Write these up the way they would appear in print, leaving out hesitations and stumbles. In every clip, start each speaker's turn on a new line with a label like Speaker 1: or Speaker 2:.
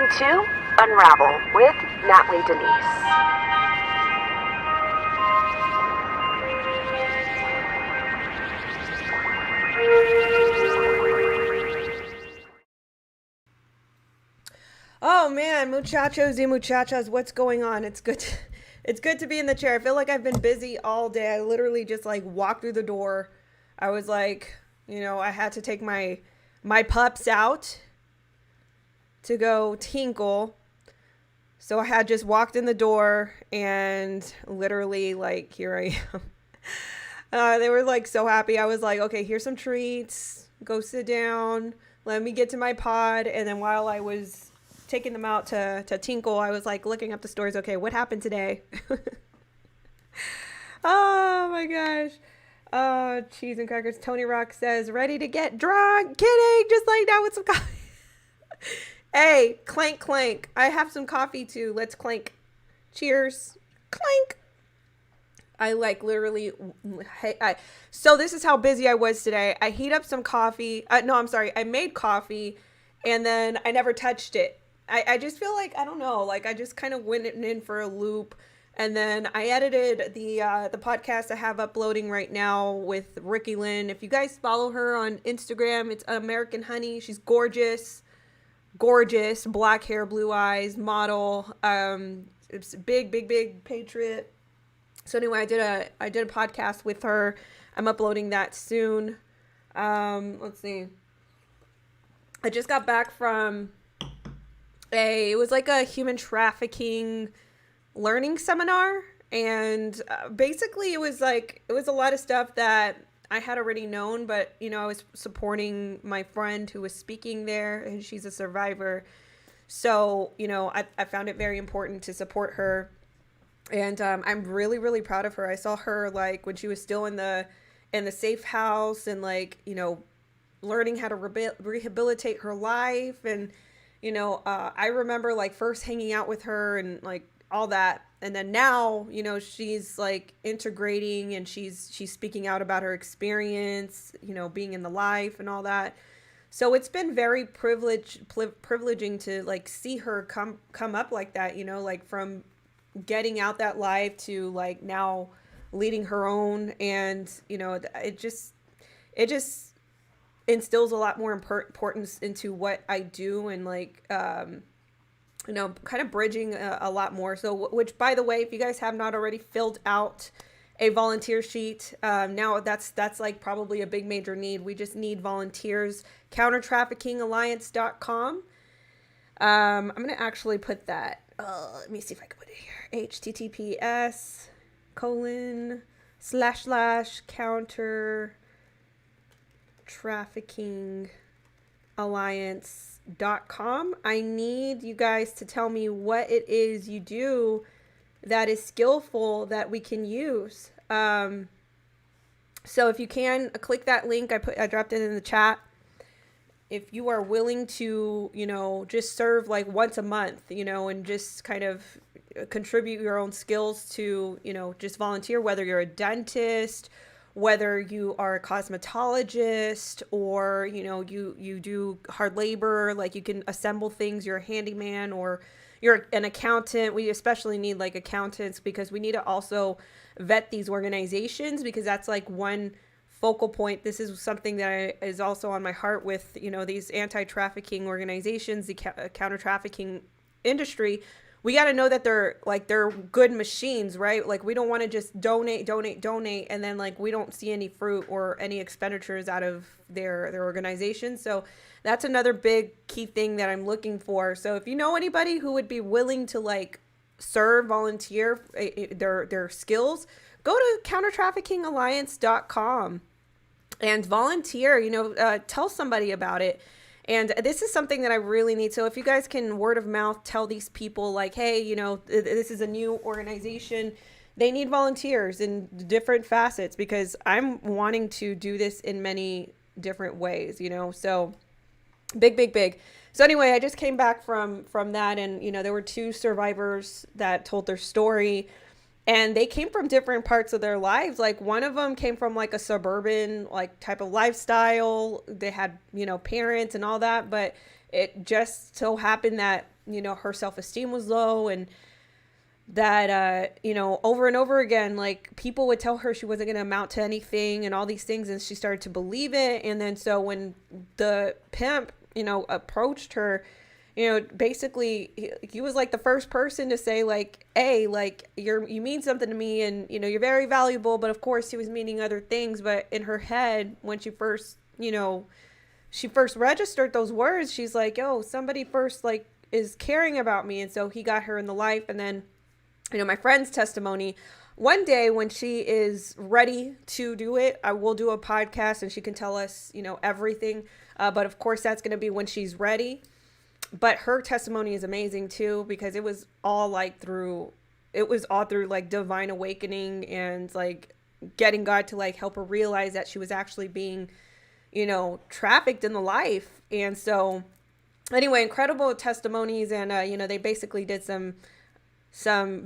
Speaker 1: Welcome to Unravel with Natly Denise.
Speaker 2: Oh man, muchachos y muchachas, what's going on? It's good to be in the chair. I feel like I've been busy all day. I literally just walked through the door. I was I had to take my pups out to go tinkle. So I had just walked in the door and literally here I am. They were so happy. I was like, okay, here's some treats. Go sit down. Let me get to my pod. And then while I was taking them out to tinkle, I was looking up the stories. Okay, what happened today? Oh my gosh. Oh, cheese and crackers. Tony Rock says, ready to get drunk. Kidding. Just like that with some coffee. Hey, clank, clank. I have some coffee too. Let's clank. Cheers. Clank. I literally, so this is how busy I was today. I heat up some coffee. I made coffee and then I never touched it. I just feel I don't know, I just kind of went in for a loop. And then I edited the podcast I have uploading right now with 𝘏𝘶𝘮𝘬𝘮. If you guys follow her on Instagram, it's American Honey. She's gorgeous, black hair, blue eyes, model. It's a big patriot. So anyway, I did a podcast with her. I'm uploading that soon. Let's see. I just got back from it was a human trafficking learning seminar, and basically it was a lot of stuff that I had already known, but I was supporting my friend who was speaking there, and she's a survivor. So I found it very important to support her, and I'm really, really proud of her. I saw her when she was still in the safe house, and learning how to rehabilitate her life, and I remember first hanging out with her and all that. And then now, she's integrating, and she's speaking out about her experience, being in the life and all that. So it's been very privileging to see her come up like that, from getting out that life to now leading her own. And, it just instills a lot more importance into what I do, and kind of bridging a lot more. So, which, by the way, if you guys have not already filled out a volunteer sheet, now that's probably a big major need. We just need volunteers. 𝘏𝘶𝑚𝑢𝑛traffickingalliance.com. I'm going to actually put that. Let me see if I can put it here. https://countertraffickingalliance.com. I need you guys to tell me what it is you do that is skillful that we can use. So if you can click that link, I dropped it in the chat. If you are willing to, just serve once a month, and just kind of contribute your own skills to, just volunteer, whether you're a dentist, whether you are a cosmetologist, or, you do hard labor, you can assemble things, you're a handyman, or you're an accountant. We especially need accountants, because we need to also vet these organizations, because that's one focal point. This is something that is also on my heart with, these anti-trafficking organizations, the counter-trafficking industry. We got to know that they're good machines, right? We don't want to just donate. And then we don't see any fruit or any expenditures out of their organization. So that's another big key thing that I'm looking for. So if you know anybody who would be willing to serve, volunteer their skills, go to countertraffickingalliance.com and volunteer, tell somebody about it. And this is something that I really need. So if you guys can word of mouth tell these people hey, this is a new organization. They need volunteers in different facets, because I'm wanting to do this in many different ways, so big. So anyway, I just came back from that, and, there were two survivors that told their story. And they came from different parts of their lives. One of them came from a suburban type of lifestyle. They had, parents and all that, but it just so happened that, you know, her self-esteem was low, and that, you know, over and over again, like, people would tell her she wasn't going to amount to anything and all these things, and she started to believe it. And then so when the pimp, you know, approached her, you know, basically he was like the first person to say, like, hey, like, you mean something to me, and, you know, you're very valuable. But of course he was meaning other things. But in her head, when she first, you know, she first registered those words, she's like, yo, somebody first, like, is caring about me. And so he got her in the life. And then, you know, my friend's testimony, one day when she is ready to do it, I will do a podcast and she can tell us, you know, everything. But of course that's going to be when she's ready. But her testimony is amazing too, because it was all through like divine awakening and like getting God to like help her realize that she was actually being, you know, trafficked in the life. And so anyway, incredible testimonies. And, you know, they basically did some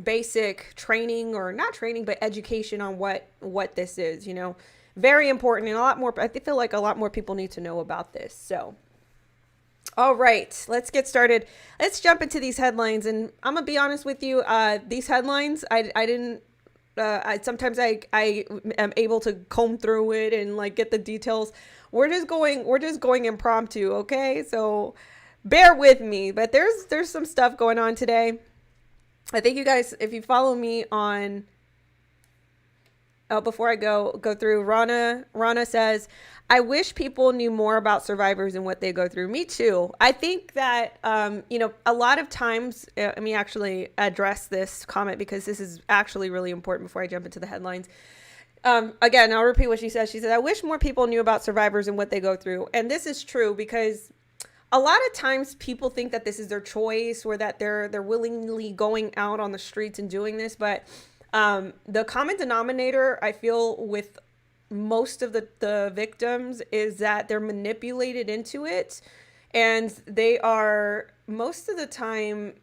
Speaker 2: basic training, or not training, but education on what this is, you know, very important. And a lot more, I feel like a lot more people need to know about this. So, all right, let's get started. Let's jump into these headlines. And I'm gonna be honest with you. These headlines, sometimes I am able to comb through it and like get the details. We're just going impromptu. Okay. So bear with me, but there's some stuff going on today. I think you guys, if you follow me on, before I go through, Rana says, I wish people knew more about survivors and what they go through. Me too. I think that, you know, a lot of times, let me actually address this comment because this is actually really important before I jump into the headlines. Again, I'll repeat what she says. She said, I wish more people knew about survivors and what they go through. And this is true because a lot of times people think that this is their choice, or that they're willingly going out on the streets and doing this. But the common denominator, I feel, with most of the victims is that they're manipulated into it. And they are, most of the time,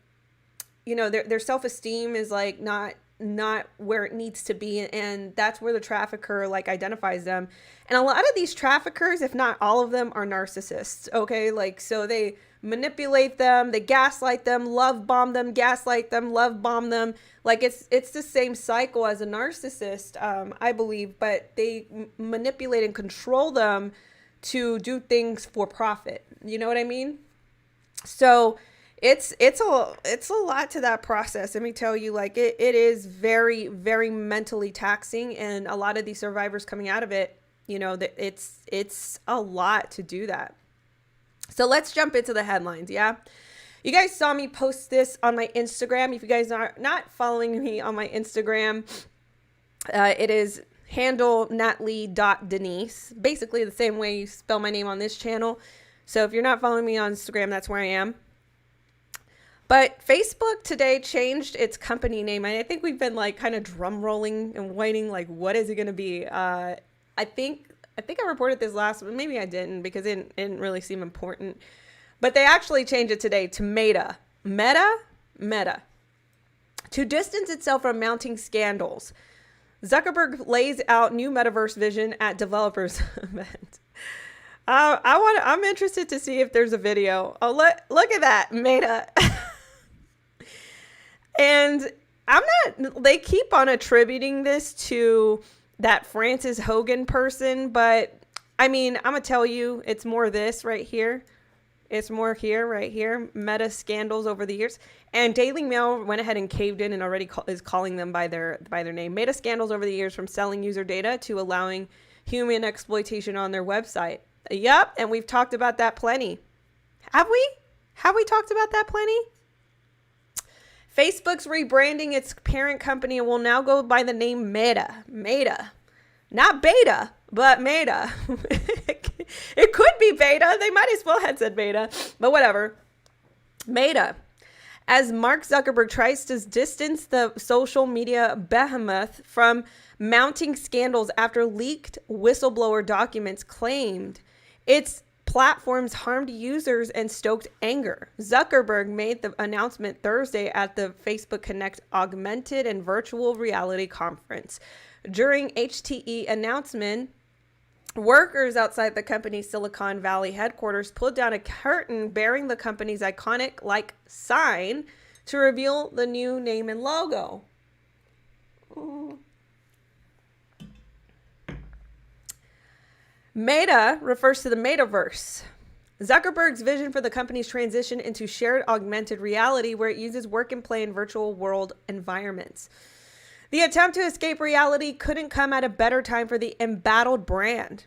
Speaker 2: you know, their self-esteem is like not where it needs to be. And that's where the trafficker like identifies them. And a lot of these traffickers, if not all of them, are narcissists. Okay. Like, so they manipulate them, they gaslight them, love bomb them, gaslight them, love bomb them. Like it's the same cycle as a narcissist, I believe, but they manipulate and control them to do things for profit. You know what I mean? So it's a lot to that process. Let me tell you, like it is very, very mentally taxing. And a lot of these survivors coming out of it, you know, that it's a lot to do that. So let's jump into the headlines. Yeah. You guys saw me post this on my Instagram. If you guys are not following me on my Instagram, it is handle Natly.Denise, basically the same way you spell my name on this channel. So if you're not following me on Instagram, that's where I am. But Facebook today changed its company name. And I think we've been like kind of drum rolling and waiting, like, what is it going to be? I think I reported this last week. Maybe I didn't, because it didn't really seem important. But they actually changed it today to Meta. Meta. To distance itself from mounting scandals, Zuckerberg lays out new metaverse vision at developers event. I'm interested to see if there's a video. Oh, look at that, Meta. And they keep on attributing this to that Frances Hogan person, but I mean, I'm gonna tell you, it's more this right here. It's more right here. Meta scandals over the years. And Daily Mail went ahead and caved in and already is calling them by their name. Meta scandals over the years, from selling user data to allowing human exploitation on their website. Yep, and we've talked about that plenty. Have we? Have we talked about that plenty? Facebook's rebranding its parent company and will now go by the name Meta. Meta. Not beta, but Meta. It could be beta. They might as well have said beta, but whatever. Meta. As Mark Zuckerberg tries to distance the social media behemoth from mounting scandals after leaked whistleblower documents claimed its platforms harmed users and stoked anger. Zuckerberg made the announcement Thursday at the Facebook Connect augmented and virtual reality conference. During HTE announcement, Workers outside the company's Silicon Valley headquarters pulled down a curtain bearing the company's iconic like sign to reveal the new name and logo. Meta refers to the metaverse, Zuckerberg's vision for the company's transition into shared augmented reality, where it uses work and play in virtual world environments. The attempt to escape reality couldn't come at a better time for the embattled brand,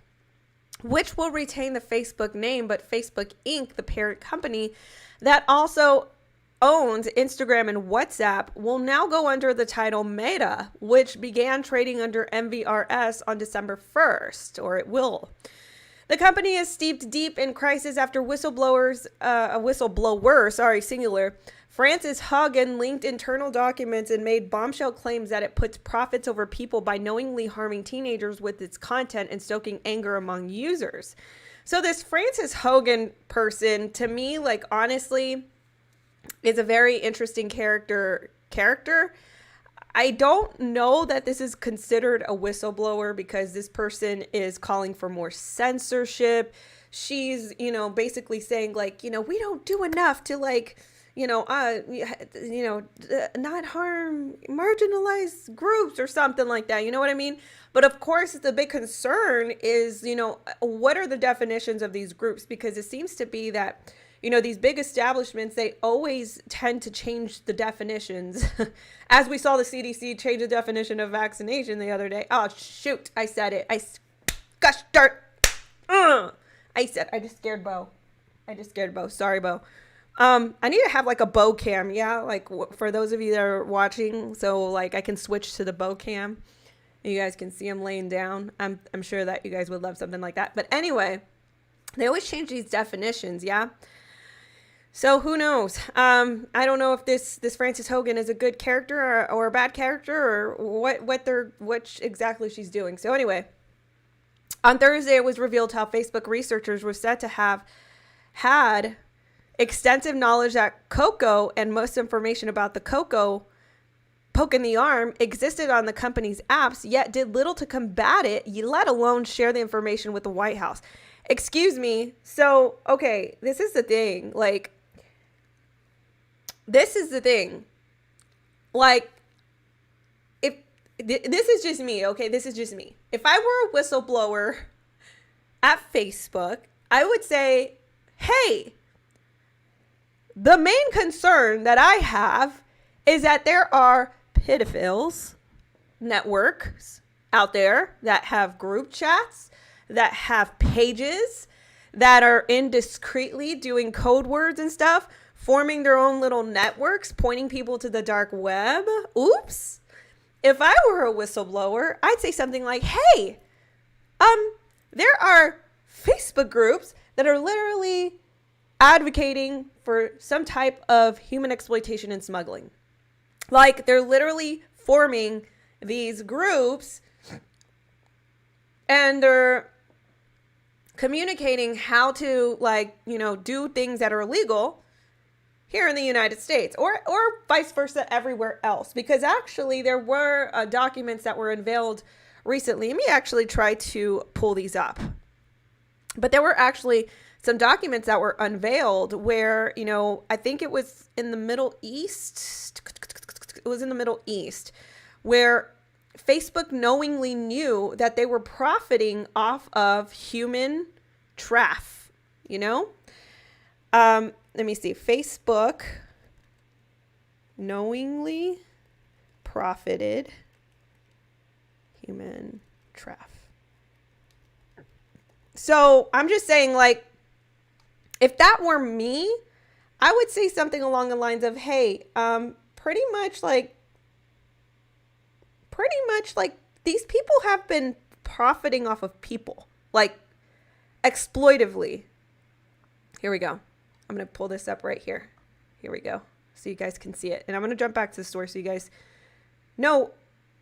Speaker 2: which will retain the Facebook name, but Facebook Inc., the parent company that also owns Instagram and WhatsApp, will now go under the title Meta, which began trading under MVRS on December 1st, or it will. The company is steeped deep in crisis after whistleblower, singular, Frances Haugen linked internal documents and made bombshell claims that it puts profits over people by knowingly harming teenagers with its content and stoking anger among users. So this Frances Haugen person, to me, like, honestly, is a very interesting character. I don't know that this is considered a whistleblower because this person is calling for more censorship. She's, basically saying, like, we don't do enough to, like, not harm marginalized groups or something like that. You know what I mean? But of course, the big concern is, what are the definitions of these groups? Because it seems to be that, these big establishments, they always tend to change the definitions. As we saw the CDC change the definition of vaccination the other day. Oh, shoot. I said it. Gosh darn. I just scared Bo. Sorry, Bo. I need to have like a bow cam. Yeah. Like for those of you that are watching. So like I can switch to the bow cam. You guys can see him laying down. I'm sure that you guys would love something like that. But anyway, they always change these definitions. Yeah. So who knows? I don't know if this Frances Haugen is a good character or a bad character or what exactly she's doing. So anyway, on Thursday, it was revealed how Facebook researchers were said to have had extensive knowledge that Coco and most information about the Coco poke in the arm existed on the company's apps, yet did little to combat it, let alone share the information with the White House. Excuse me. So, okay, this is the thing. Like, this is the thing. Like, if this is just me, okay? This is just me. If I were a whistleblower at Facebook, I would say, hey, the main concern that I have is that there are pedophiles networks out there that have group chats, that have pages, that are indiscreetly doing code words and stuff, forming their own little networks, pointing people to the dark web. Oops. If I were a whistleblower, I'd say something like, hey, there are Facebook groups that are literally advocating for some type of human exploitation and smuggling. Like, they're literally forming these groups and they're communicating how to, like, do things that are illegal here in the United States or vice versa everywhere else. Because actually there were documents that were unveiled recently. Let me actually try to pull these up. But there were actually some documents that were unveiled where, I think it was in the Middle East. It was in the Middle East where Facebook knowingly knew that they were profiting off of human trafficking, let me see. Facebook knowingly profited human trafficking. So I'm just saying, like, if that were me, I would say something along the lines of, hey, pretty much like these people have been profiting off of people, like exploitively. Here we go. I'm going to pull this up right here. Here we go. So you guys can see it. And I'm going to jump back to the story so you guys know.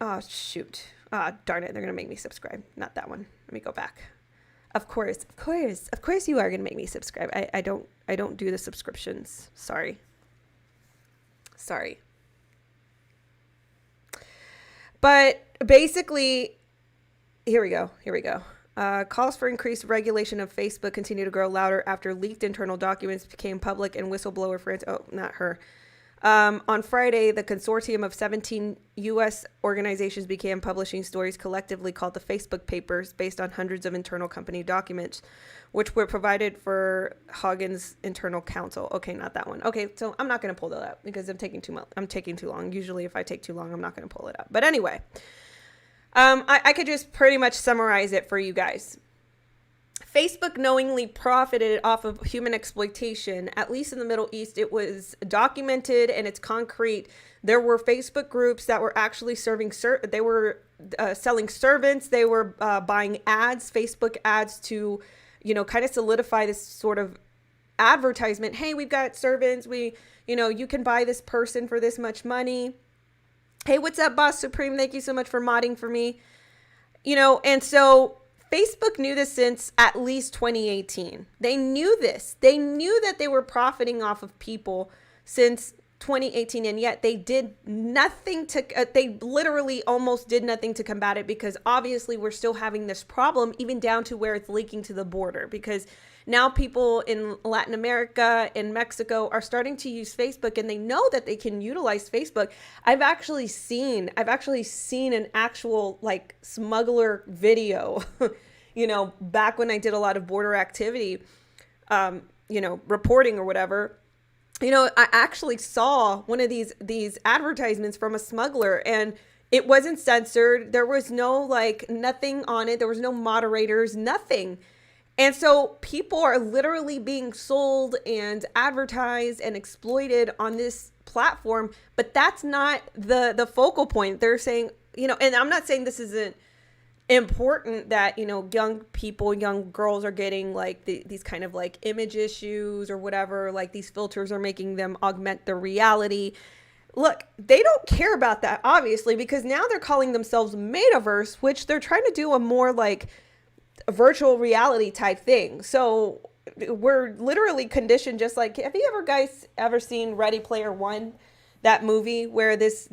Speaker 2: Oh, shoot. Darn it. They're going to make me subscribe. Not that one. Let me go back. Of course you are going to make me subscribe. I don't do the subscriptions. Sorry. But basically, here we go. Calls for increased regulation of Facebook continue to grow louder after leaked internal documents became public and whistleblower France. Oh, not her. On Friday, the consortium of 17 U.S. organizations began publishing stories collectively called the Facebook Papers, based on hundreds of internal company documents, which were provided for Haugen's internal counsel. Okay, not that one. Okay, so I'm not going to pull that up because I'm taking too long. Usually if I take too long, I'm not going to pull it up. But anyway, I could just pretty much summarize it for you guys. Facebook knowingly profited off of human exploitation. At least in the Middle East, it was documented and it's concrete. There were Facebook groups that were actually selling servants. They were buying ads, Facebook ads, to, kind of solidify this sort of advertisement. Hey, we've got servants. You can buy this person for this much money. Hey, what's up, Boss Supreme? Thank you so much for modding for me. And so Facebook knew this since at least 2018. They knew this. They knew that they were profiting off of people since 2018, and yet they did nothing they literally almost did nothing to combat it, because obviously we're still having this problem, even down to where it's leaking to the border, because now people in Latin America and Mexico are starting to use Facebook, and they know that they can utilize Facebook. I've actually seen an actual smuggler video, back when I did a lot of border activity, reporting or whatever. I actually saw one of these advertisements from a smuggler, and it wasn't censored. There was no nothing on it. There was no moderators, nothing. And so people are literally being sold and advertised and exploited on this platform, but that's not the focal point. They're saying, and I'm not saying this isn't important, that, young people, young girls are getting these kind of image issues or whatever, these filters are making them augment their reality. Look, they don't care about that, obviously, because now they're calling themselves Metaverse, which they're trying to do a more a virtual reality type thing. So we're literally conditioned, just have you guys ever seen Ready Player One, that movie where this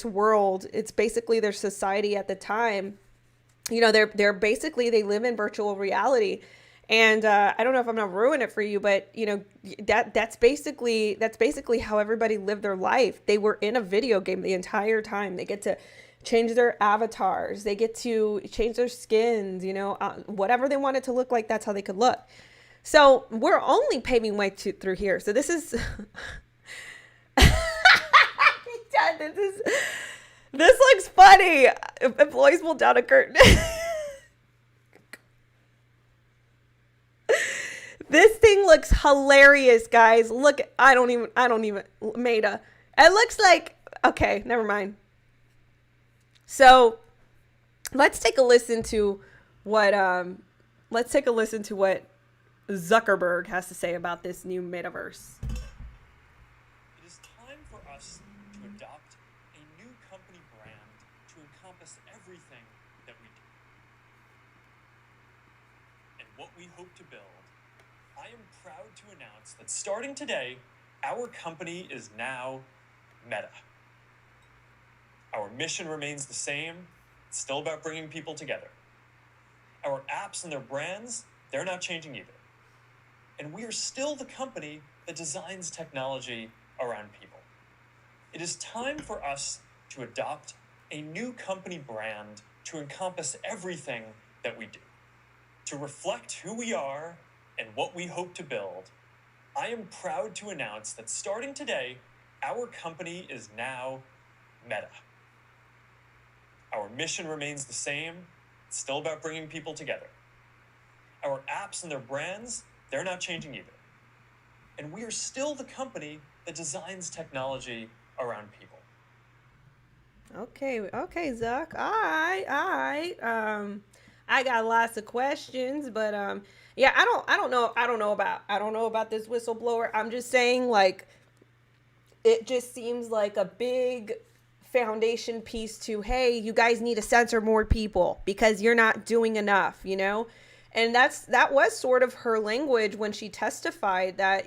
Speaker 2: world, it's basically their society at the time, they're basically, they live in virtual reality. And I don't know if I'm gonna ruin it for you, but that's basically how everybody lived their life. They were in a video game the entire time. They get to change their avatars. They get to change their skins, whatever they want it to look like, that's how they could look. So we're only paving way through here. So this is, this looks funny. Employees will down a curtain. This thing looks hilarious, guys. Look, I don't even, Meta. It looks okay, never mind. So let's take a listen to what Zuckerberg has to say about this new metaverse.
Speaker 3: It is time for us to adopt a new company brand to encompass everything that we do and what we hope to build. I am proud to announce that starting today, our company is now Meta. Our mission remains the same. It's still about bringing people together. Our apps and their brands, they're not changing either. And we are still the company that designs technology around people. It is time for us to adopt a new company brand to encompass everything that we do. To reflect who we are and what we hope to build, I am proud to announce that starting today, our company is now Meta. Our mission remains the same. It's still about bringing people together. Our apps and their brands, they're not changing either. And we are still the company that designs technology around people.
Speaker 2: Okay, Zuck. All right. I got lots of questions, but yeah, I don't know about this whistleblower. I'm just saying, it just seems like a big foundation piece to, hey, you guys need to censor more people because you're not doing enough, and that was sort of her language when she testified, that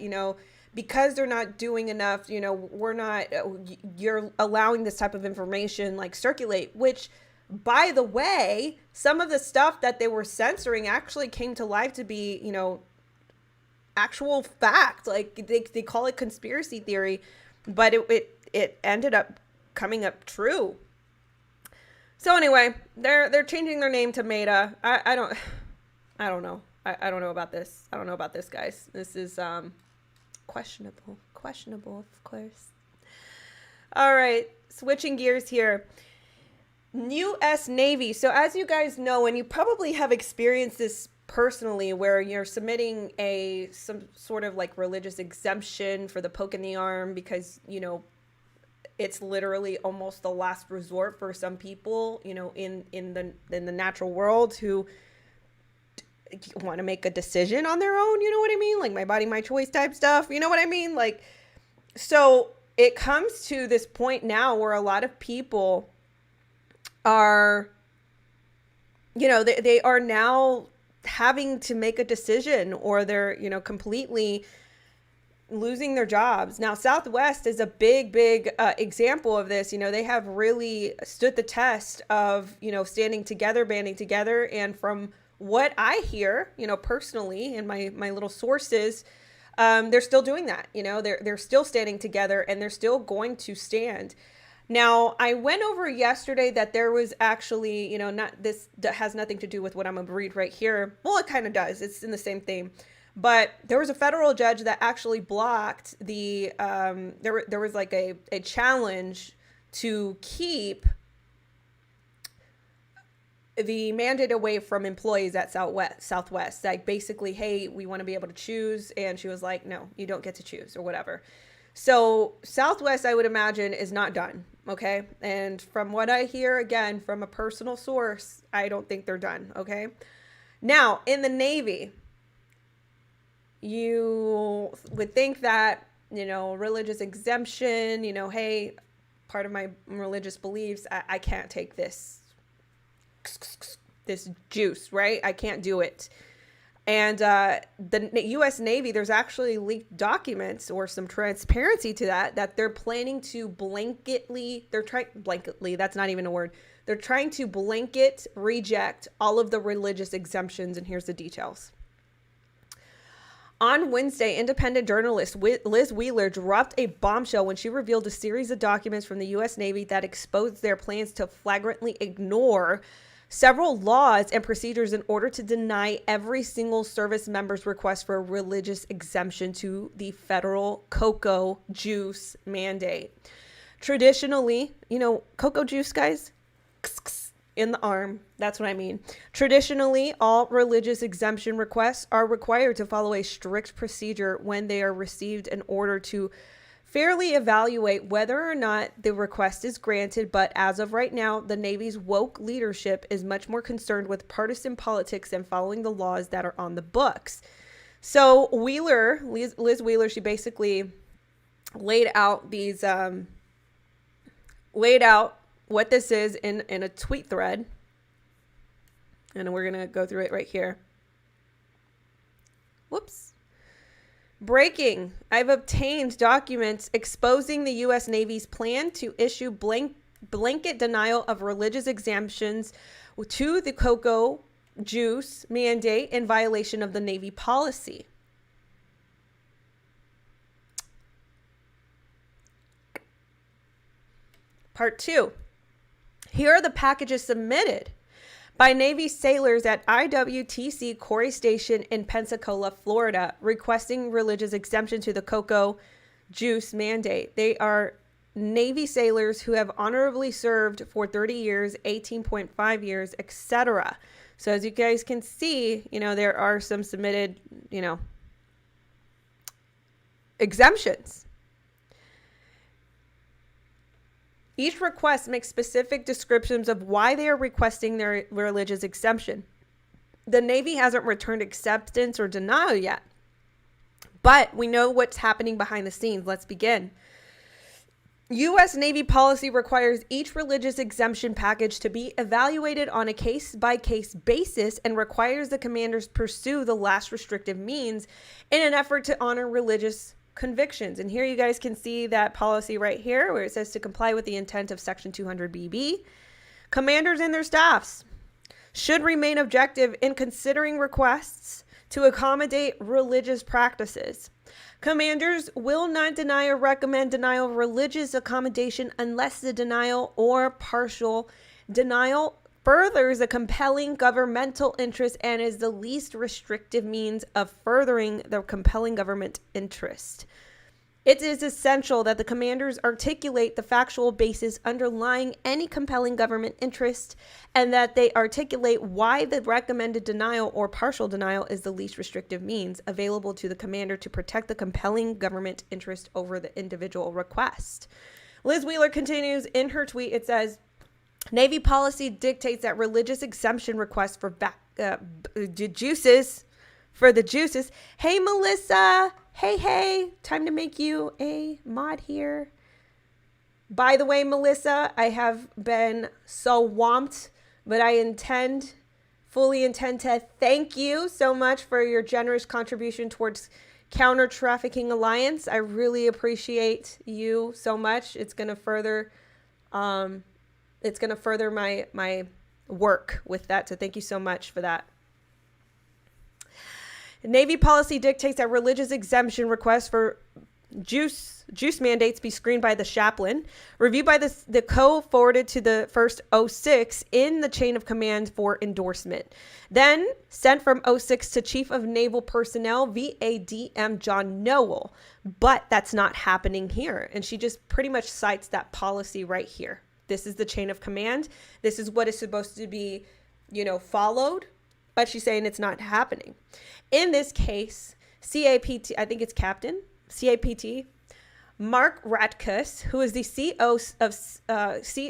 Speaker 2: because they're not doing enough, you're allowing this type of information circulate, which by the way, some of the stuff that they were censoring actually came to life to be, actual fact. Like they call it conspiracy theory, but it ended up coming up true. So anyway, they're changing their name to Meta. I don't know. I don't know about this. I don't know about this, guys. This is questionable, of course. All right, switching gears here. U.S. Navy. So as you guys know, and you probably have experienced this personally, where you're submitting some sort of like religious exemption for the poke in the arm because, it's literally almost the last resort for some people, in the natural world who want to make a decision on their own. You know what I mean? Like my body, my choice type stuff. You know what I mean? Like, so it comes to this point now where a lot of people are, they are now having to make a decision, or they're, completely losing their jobs. Now, Southwest is a big example of this. They have really stood the test of, standing together, banding together. And from what I hear, personally, and my little sources, they're still doing that. They're still standing together, and they're still going to stand. Now, I went over yesterday that there was actually, that has nothing to do with what I'm going to read right here. Well, it kind of does. It's in the same theme. But there was a federal judge that actually blocked the, there was like a challenge to keep the mandate away from employees at Southwest. Like basically, hey, we want to be able to choose. And she was like, no, you don't get to choose, or whatever. So Southwest, I would imagine, is not done. Okay. And from what I hear, again, from a personal source, I don't think they're done. Okay. Now, in the Navy, you would think that, religious exemption, hey, part of my religious beliefs, I can't take this juice, right? I can't do it. And the U.S. Navy, there's actually leaked documents or some transparency to that they're planning to blanketly, that's not even a word. They're trying to blanket reject all of the religious exemptions. And here's the details. On Wednesday, independent journalist Liz Wheeler dropped a bombshell when she revealed a series of documents from the U.S. Navy that exposed their plans to flagrantly ignore several laws and procedures in order to deny every single service member's request for a religious exemption to the federal cocoa juice mandate. Traditionally, cocoa juice, guys, in the arm. That's what I mean. Traditionally, all religious exemption requests are required to follow a strict procedure when they are received in order to fairly evaluate whether or not the request is granted. But as of right now, the Navy's woke leadership is much more concerned with partisan politics than following the laws that are on the books. So Liz Wheeler, she basically laid out what this is in a tweet thread. And we're going to go through it right here. Whoops. Breaking. I've obtained documents exposing the U.S. Navy's plan to issue blanket denial of religious exemptions to the cocoa juice mandate in violation of the Navy policy. Part 2. Here are the packages submitted by Navy sailors at IWTC Corey Station in Pensacola, Florida, requesting religious exemption to the cocoa juice mandate. They are Navy sailors who have honorably served for 30 years, 18.5 years, etc. So as you guys can see, there are some submitted, exemptions. Each request makes specific descriptions of why they are requesting their religious exemption. The Navy hasn't returned acceptance or denial yet, but we know what's happening behind the scenes. Let's begin. U.S. Navy policy requires each religious exemption package to be evaluated on a case-by-case basis and requires the commanders pursue the last restrictive means in an effort to honor religious convictions. And here you guys can see that policy right here where it says to comply with the intent of Section 200 BB. Commanders and their staffs should remain objective in considering requests to accommodate religious practices. Commanders will not deny or recommend denial of religious accommodation unless the denial or partial denial furthers a compelling governmental interest and is the least restrictive means of furthering the compelling government interest. It is essential that the commanders articulate the factual basis underlying any compelling government interest and that they articulate why the recommended denial or partial denial is the least restrictive means available to the commander to protect the compelling government interest over the individual request. Liz Wheeler continues in her tweet. It says, Navy policy dictates that religious exemption requests for juices. Hey, Melissa. Hey, time to make you a mod here. By the way, Melissa, I have been so whomped, but I fully intend to thank you so much for your generous contribution towards Counter Trafficking Alliance. I really appreciate you so much. It's going to further my work with that. So thank you so much for that. Navy policy dictates that religious exemption requests for juice mandates be screened by the chaplain, reviewed by the co-forwarded to the first 06 in the chain of command for endorsement, then sent from 06 to Chief of Naval Personnel VADM John Noel. But that's not happening here. And she just pretty much cites that policy right here. This is the chain of command. This is what is supposed to be, followed. But she's saying it's not happening. In this case, CAPT, I think it's Captain, CAPT, Mark Ratkus, who is the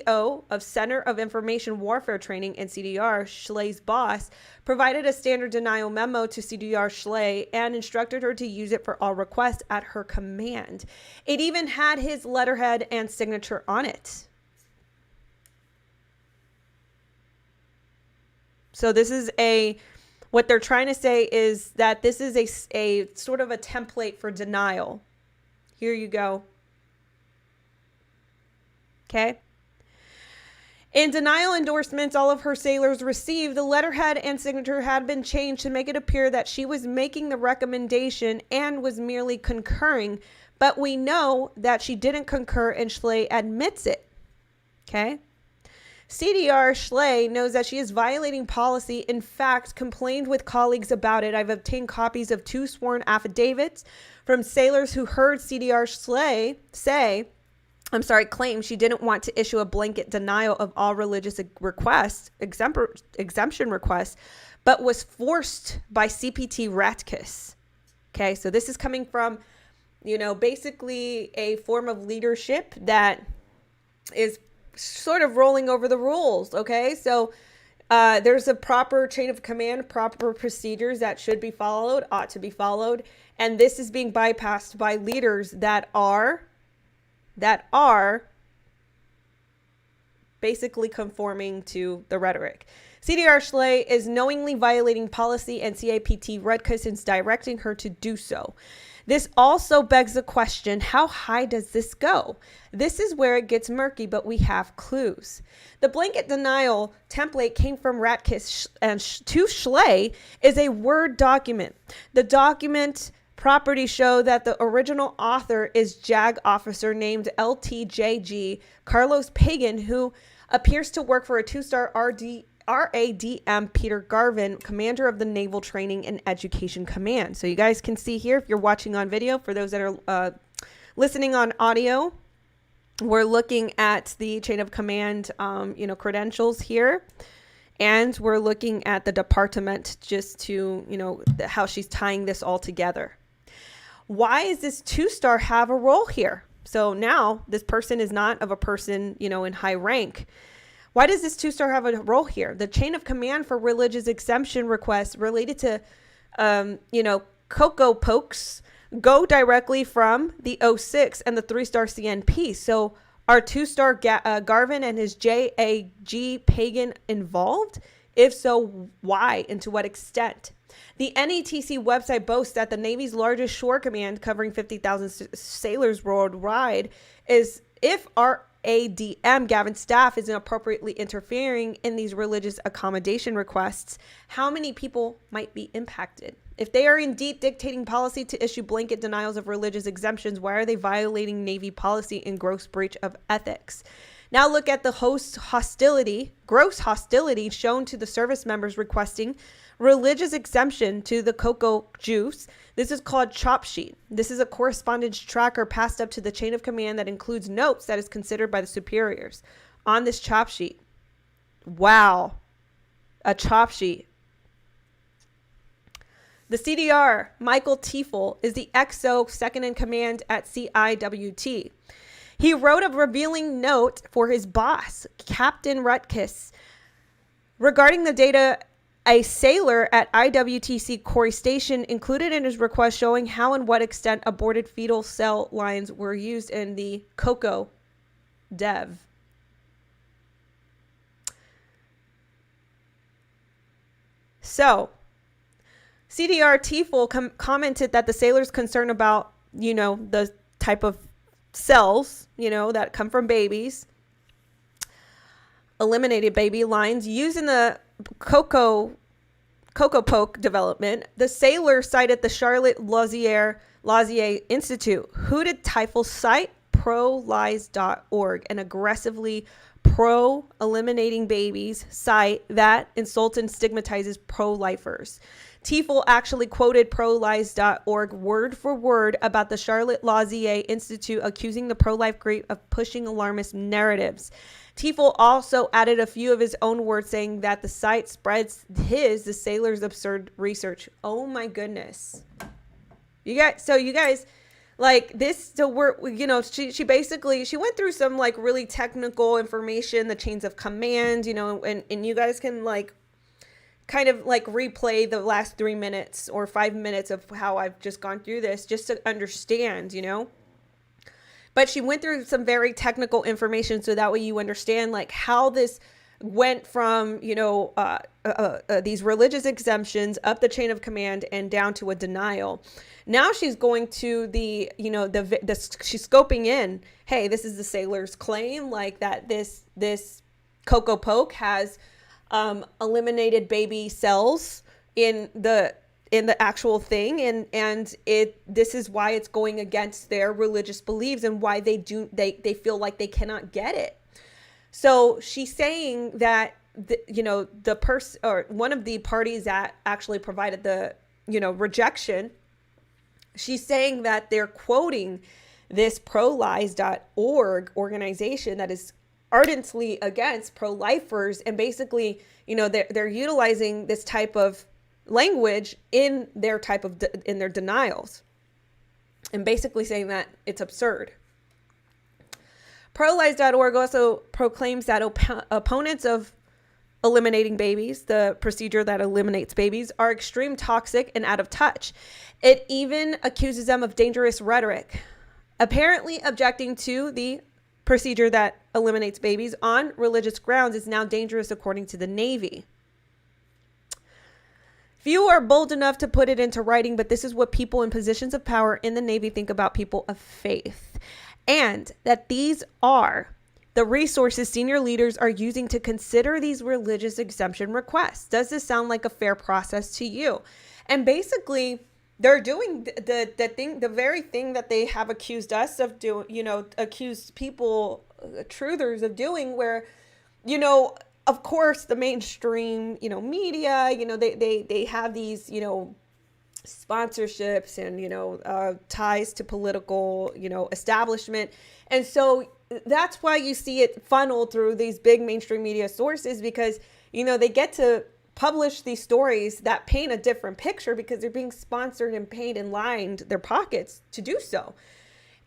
Speaker 2: CO of Center of Information Warfare Training and CDR, 𝘱𝘬's boss, provided a standard denial memo to CDR 𝘱𝘬 and instructed her to use it for all requests at her command. It even had his letterhead and signature on it. So this is what they're trying to say is that this is a sort of a template for denial. Here you go. Okay. In denial endorsements all of her sailors received, the letterhead and signature had been changed to make it appear that she was making the recommendation and was merely concurring. But we know that she didn't concur and 𝘱𝘬 admits it. Okay. CDR 𝘱𝘬 knows that she is violating policy. In fact, complained with colleagues about it. I've obtained copies of 2 sworn affidavits from sailors who heard CDR 𝘱𝘬 claim she didn't want to issue a blanket denial of all religious requests, exemption requests, but was forced by CPT Ratkus. Okay, so this is coming from, basically a form of leadership that is sort of rolling over the rules. Okay, so there's a proper chain of command, proper procedures that should be followed, ought to be followed, and this is being bypassed by leaders that are basically conforming to the rhetoric. CDR 𝘱𝘬 is knowingly violating policy, and CAPT Ratkus is directing her to do so. This also begs the question, how high does this go? This is where it gets murky, but we have clues. The blanket denial template came from Ratkus and to 𝘱𝘬 is a Word document. The document properties show that the original author is JAG officer named LTJG Carlos Pagan, who appears to work for a 2-star RADM Peter Garvin, commander of the Naval Training and Education Command. So you guys can see here, if you're watching on video, for those that are listening on audio, we're looking at the chain of command, credentials here. And we're looking at the department just to, how she's tying this all together. Why does this 2-star have a role here? So now this person is not of a person, in high rank. Why does this 2-star have a role here? The chain of command for religious exemption requests related to, Cocoa Pokes go directly from the 06 and the 3-star CNP. So are 2-star Garvin and his JAG Pagan involved? If so, why and to what extent? The NETC website boasts that the Navy's largest shore command, covering 50,000 sailors worldwide, is if our ADM, Gavin's staff, is inappropriately interfering in these religious accommodation requests, how many people might be impacted? If they are indeed dictating policy to issue blanket denials of religious exemptions, why are they violating Navy policy in gross breach of ethics? Now look at the gross hostility shown to the service members requesting religious exemption to the cocoa juice. This is called chop sheet. This is a correspondence tracker passed up to the chain of command that includes notes that is considered by the superiors on this chop sheet. Wow. A chop sheet. The CDR, Michael Tiefel, is the XO second in command at CIWT. He wrote a revealing note for his boss, Captain Rutkiss, regarding the data a sailor at IWTC Corey Station included in his request, showing how and what extent aborted fetal cell lines were used in the cocoa dev. So, CDR Tiefel commented that the sailor's concern about, the type of cells, that come from babies, eliminated baby lines used in the cocoa poke development. The sailor cited the Charlotte Lozzier Institute. Who did Tiefel cite? ProLies.org, an aggressively pro-eliminating babies site that insults and stigmatizes pro-lifers. Tiefel actually quoted ProLies.org word for word about the Charlotte Lozzier Institute, accusing the pro-life group of pushing alarmist narratives. Tiefel also added a few of his own words, saying that the site spreads the sailor's absurd research. Oh my goodness. You guys, like this, so she basically, she went through some like really technical information, the chains of command, and you guys can like kind of like replay the last 3 minutes or 5 minutes of how I've just gone through this just to understand, But she went through some very technical information so that way you understand like how this went from, these religious exemptions up the chain of command and down to a denial. Now she's going to she's scoping in, hey, this is the sailor's claim, like that this cocoa poke has eliminated baby cells in the actual thing, and this is why it's going against their religious beliefs and why they feel like they cannot get it. So she's saying that the person or one of the parties that actually provided the rejection, she's saying that they're quoting this ProLies.org organization that is ardently against pro-lifers, and basically they're utilizing this type of language in their in their denials, and basically saying that it's absurd. ProLies.org also proclaims that opponents of eliminating babies, the procedure that eliminates babies, are extreme, toxic, and out of touch. It even accuses them of dangerous rhetoric, apparently objecting to the procedure that eliminates babies on religious grounds is now dangerous according to the Navy. Few are bold enough to put it into writing, but this is what people in positions of power in the Navy think about people of faith, and that these are the resources senior leaders are using to consider these religious exemption requests. Does this sound like a fair process to you? And basically, they're doing the very thing that they have accused us of doing, accused people, truthers of doing, where, of course, the mainstream, media, they have these, sponsorships and, ties to political, establishment. And so that's why you see it funneled through these big mainstream media sources, because, they get to publish these stories that paint a different picture because they're being sponsored and paid and lined their pockets to do so.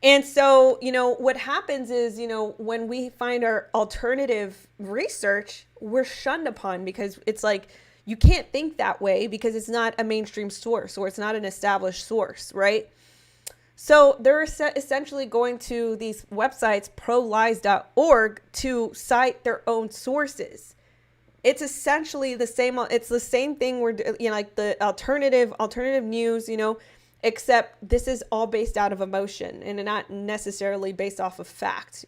Speaker 2: And so, what happens is, when we find our alternative research, we're shunned upon because it's like, you can't think that way because it's not a mainstream source or it's not an established source, right? So they're essentially going to these websites, ProLies.org, to cite their own sources. It's essentially the same. It's the same thing where, like the alternative news, except this is all based out of emotion and not necessarily based off of fact,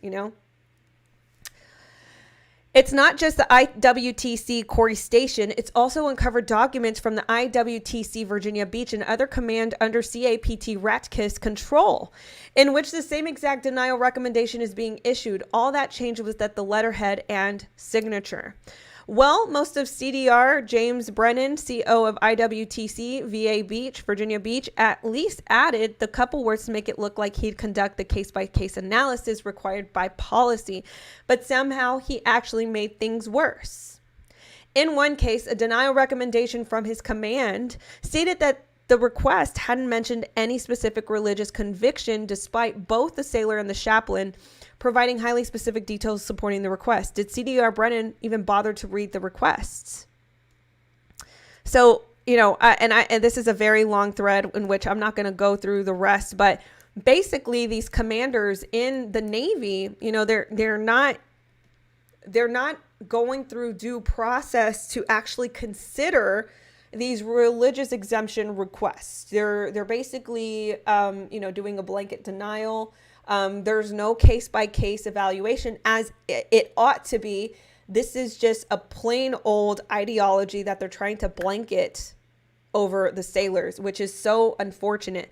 Speaker 2: It's not just the IWTC Corey Station. It's also uncovered documents from the IWTC Virginia Beach and other command under CAPT Ratkiss control, in which the same exact denial recommendation is being issued. All that changed was that the letterhead and signature. Well, most of CDR James Brennan, CO of IWTC VA Beach, Virginia Beach, at least added the couple words to make it look like he'd conduct the case-by-case analysis required by policy, but somehow he actually made things worse. In one case, a denial recommendation from his command stated that the request hadn't mentioned any specific religious conviction, despite both the sailor and the chaplain providing highly specific details supporting the request. Did CDR Brennan even bother to read the requests? So, and this is a very long thread in which I'm not going to go through the rest, but basically these commanders in the Navy, they're not going through due process to actually consider these religious exemption requests. They're basically, doing a blanket denial. There's no case-by-case evaluation as it ought to be. This is just a plain old ideology that they're trying to blanket over the sailors, which is so unfortunate.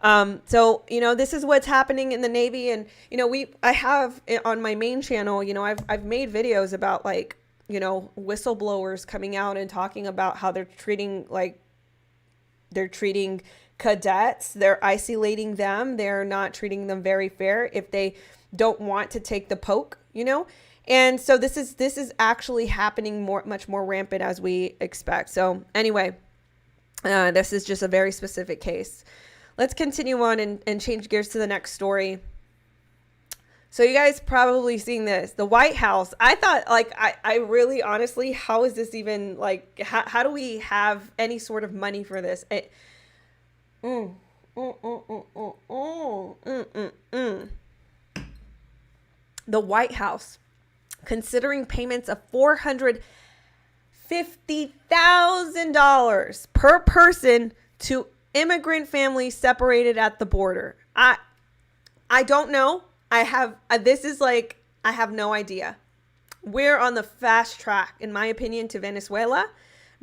Speaker 2: This is what's happening in the Navy. And, I have on my main channel, I've made videos about whistleblowers coming out and talking about how they're treating cadets. They're isolating them. They're not treating them very fair if they don't want to take the poke, And so this is actually happening much more rampant as we expect. So anyway, this is just a very specific case. Let's continue on and change gears to the next story. So you guys probably seen this, the White House. I thought I really honestly, how is this even how do we have any sort of money for this? The White House considering payments of $450,000 per person to immigrant families separated at the border. I don't know. I have no idea. We're on the fast track, in my opinion, to Venezuela,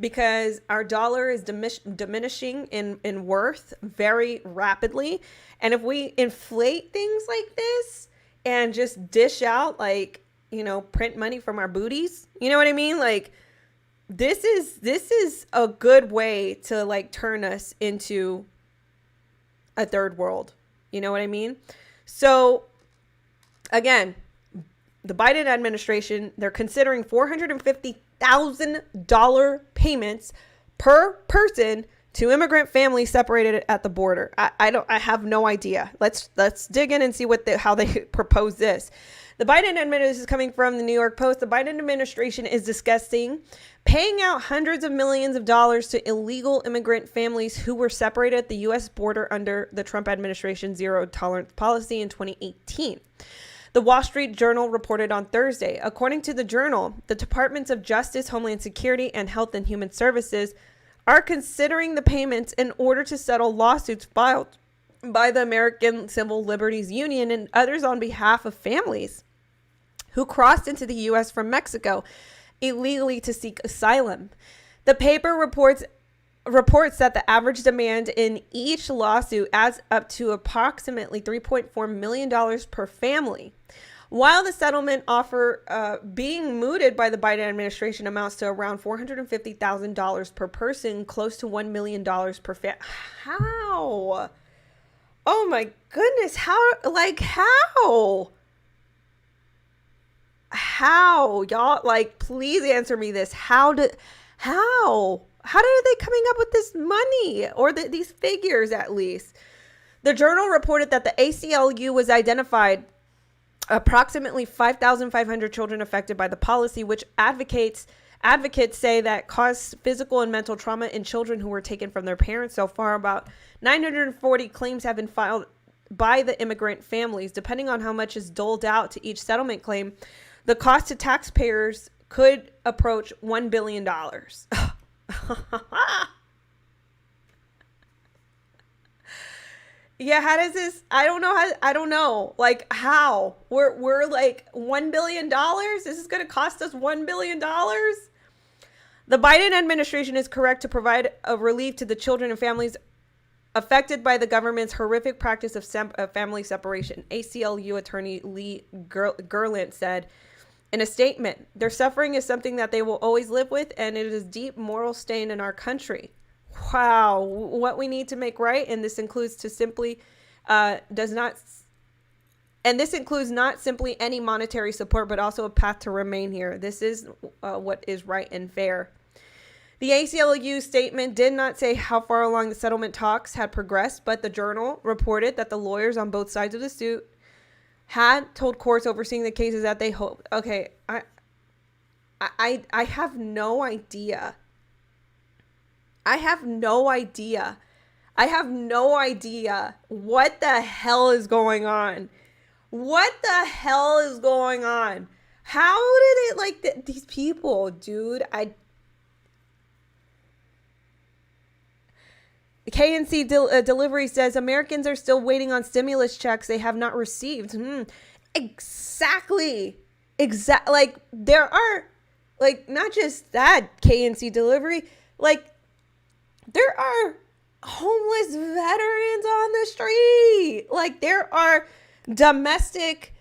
Speaker 2: because our dollar is diminishing in worth very rapidly. And if we inflate things like this and just dish out print money from our booties, you know what I mean? This is a good way to turn us into a third world. You know what I mean? So again, the Biden administration, they're considering $450,000 payments per person to immigrant families separated at the border. I have no idea. Let's dig in and see how they propose this. The Biden administration, this is coming from the New York Post. The Biden administration is discussing paying out hundreds of millions of dollars to illegal immigrant families who were separated at the U.S. border under the Trump administration's zero tolerance policy in 2018. The Wall Street Journal reported on Thursday. According to the Journal, the Departments of Justice, Homeland Security, and Health and Human Services are considering the payments in order to settle lawsuits filed by the American Civil Liberties Union and others on behalf of families who crossed into the U.S. from Mexico illegally to seek asylum. The paper reports that the average demand in each lawsuit adds up to approximately $3.4 million per family. While the settlement offer being mooted by the Biden administration amounts to around $450,000 per person, close to $1 million per family. How? Oh my goodness. How? Y'all, please answer me this. How are they coming up with this money or these figures at least? The Journal reported that the ACLU was identified approximately 5,500 children affected by the policy, which advocates say that caused physical and mental trauma in children who were taken from their parents. So far, about 940 claims have been filed by the immigrant families. Depending on how much is doled out to each settlement claim, the cost to taxpayers could approach $1 billion. Yeah, how does this, I don't know. Like, how? We're like $1 billion? This is going to cost us $1 billion? The Biden administration is correct to provide a relief to the children and families affected by the government's horrific practice of family separation. ACLU attorney 𝘿𝘬𝘮𝘢 said in a statement, their suffering is something that they will always live with, and it is a deep moral stain in our country. Wow, what we need to make right, and this includes to simply this includes not simply any monetary support, but also a path to remain here. This is what is right and fair. The ACLU statement did not say how far along the settlement talks had progressed, but the Journal reported that the lawyers on both sides of the suit had told courts overseeing the cases that they hoped. Okay, I have no idea. I have no idea. I have no idea what the hell is going on. What the hell is going on? How did it, like, these people, dude, KNC Delivery says Americans are still waiting on stimulus checks they have not received. Exactly. Like, there are, like, not just that, KNC Delivery, like, there are homeless veterans on the street. Like, there are domestic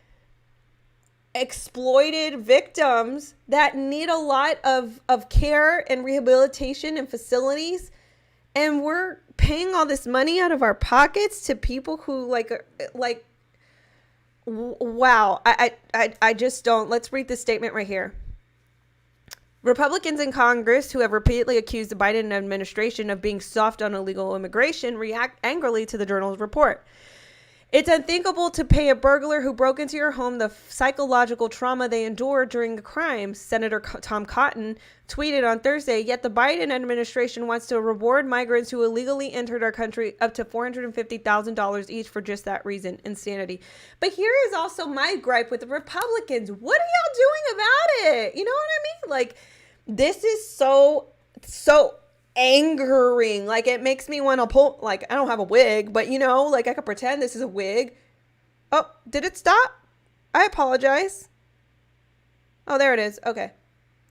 Speaker 2: exploited victims that need a lot of care and rehabilitation and facilities. And we're paying all this money out of our pockets to people who wow. I just don't. Let's read this statement right here. Republicans in Congress who have repeatedly accused the Biden administration of being soft on illegal immigration react angrily to the Journal's report. It's unthinkable to pay a burglar who broke into your home the psychological trauma they endured during the crime, Senator Tom Cotton tweeted on Thursday, yet the Biden administration wants to reward migrants who illegally entered our country up to $450,000 each for just that reason. Insanity. But here is also my gripe with the Republicans. What are y'all doing about it? You know what I mean? Like, this is so angering. Like, it makes me want to pull, like, I don't have a wig, but you know, like, I could pretend this is a wig. Oh, did it stop? I apologize. Oh, there it is. Okay.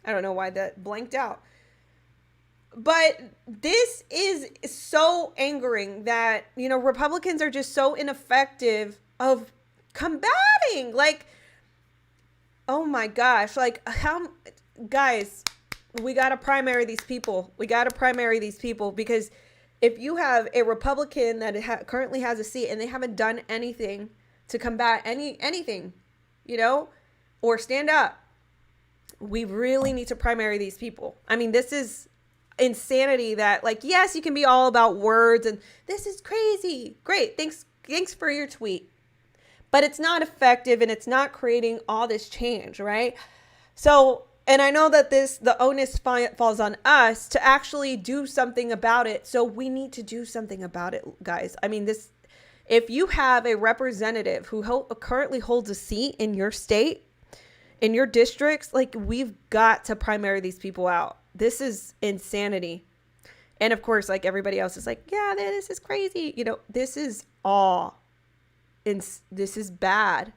Speaker 2: I don't know why that blanked out. But this is so angering that, you know, Republicans are just so ineffective of combating. Like, oh my gosh. Like, how, guys, we got to primary these people. We got to primary these people, because if you have a Republican that currently has a seat and they haven't done anything to combat anything, you know, or stand up, we really need to primary these people. I mean, this is insanity that, like, yes, you can be all about words and this is crazy. Great. Thanks for your tweet. But it's not effective and it's not creating all this change, right? So, and I know that the onus falls on us to actually do something about it. So we need to do something about it, guys. I mean, if you have a representative who currently holds a seat in your state, in your districts, like, we've got to primary these people out. This is insanity. And of course, like, everybody else is like, yeah, this is crazy. You know, this is this is bad.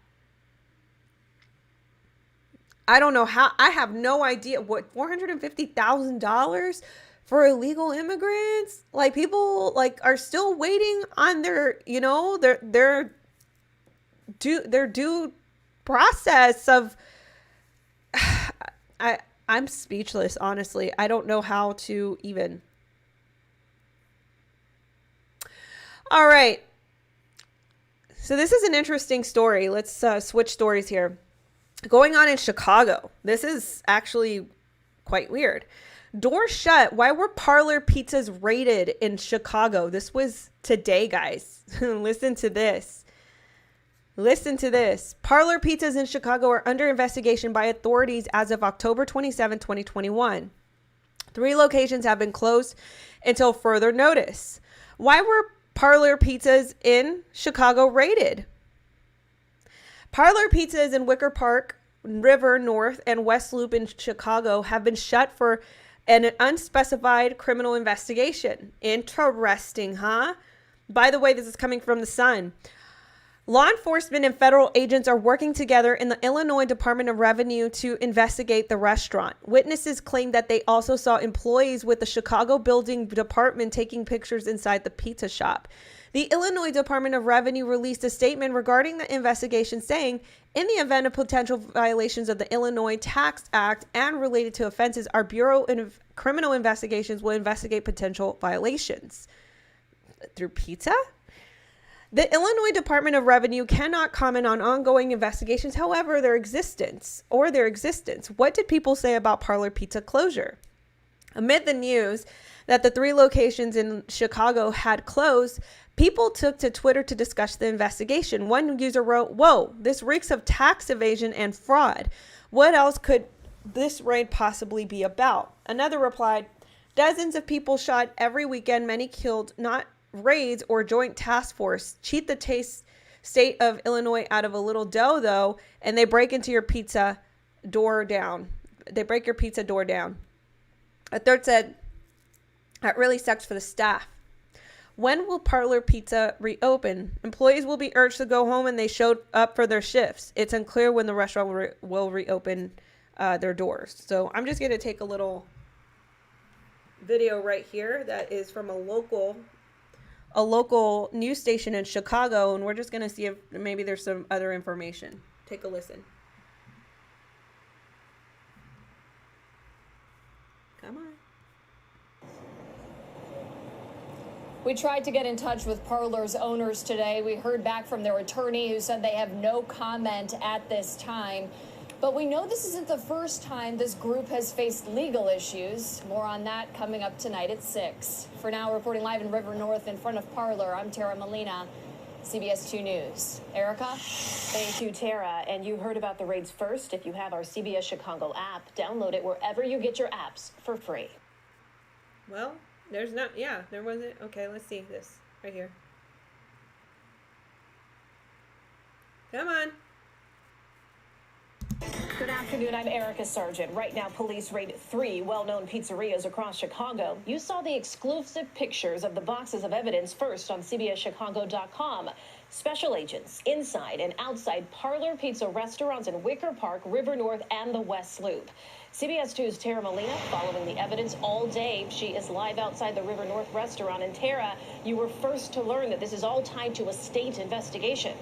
Speaker 2: I don't know how. I have no idea what $450,000 for illegal immigrants. Like, people, like, are still waiting on their, you know, their due process of. I'm speechless, honestly. I don't know how to even. All right. So this is an interesting story. Let's switch stories here. Going on in Chicago. This is actually quite weird. Doors shut. Why were parlor pizzas raided in Chicago? This was today, guys. Listen to this. Listen to this. Parlor pizzas in Chicago are under investigation by authorities as of October 27, 2021. 3 locations have been closed until further notice. Why were parlor pizzas in Chicago raided? Parlor pizzas in Wicker Park, River, North, and West Loop in Chicago have been shut for an unspecified criminal investigation. Interesting, huh? By the way, this is coming from The Sun. Law enforcement and federal agents are working together in the Illinois Department of Revenue to investigate the restaurant. Witnesses claim that they also saw employees with the Chicago building department taking pictures inside the pizza shop. The Illinois Department of Revenue released a statement regarding the investigation saying, in the event of potential violations of the Illinois Tax Act and related to offenses, our Bureau of Criminal Investigations will investigate potential violations. Through pizza? The Illinois Department of Revenue cannot comment on ongoing investigations, however, their existence. What did people say about Parlor Pizza closure? Amid the news that the 3 locations in Chicago had closed, people took to Twitter to discuss the investigation. One user wrote, "Whoa, this reeks of tax evasion and fraud. What else could this raid possibly be about?" Another replied, "Dozens of people shot every weekend, many killed, not raids or joint task force. Cheat the state of Illinois out of a little dough, though, and they break into your pizza door down. They break your pizza door down." A third said, "That really sucks for the staff. When will Parlor Pizza reopen? Employees will be urged to go home and they showed up for their shifts. It's unclear when the restaurant will reopen their doors." So I'm just going to take a little video right here that is from a local news station in Chicago, and we're just going to see if maybe there's some other information. Take a listen. Come on.
Speaker 4: We tried to get in touch with Parlor's owners today. We heard back from their attorney who said they have no comment at this time. But we know this isn't the first time this group has faced legal issues. More on that coming up tonight at 6. For now, reporting live in River North in front of Parlor, I'm Tara Molina, CBS 2 News. Erica?
Speaker 5: Thank you, Tara. And you heard about the raids first. If you have our CBS Chicago app, download it wherever you get your apps for free.
Speaker 2: Well, there wasn't. Okay, let's see this right here. Come on.
Speaker 5: Good afternoon, I'm Erica Sargent. Right now, police raid 3 well-known pizzerias across Chicago. You saw the exclusive pictures of the boxes of evidence first on CBSChicago.com. Special agents inside and outside Parlor Pizza restaurants in Wicker Park, River North, and the West Loop. CBS 2's Tara Molina following the evidence all day. She is live outside the River North restaurant. And Tara, you were first to learn that this is all tied to a state investigation.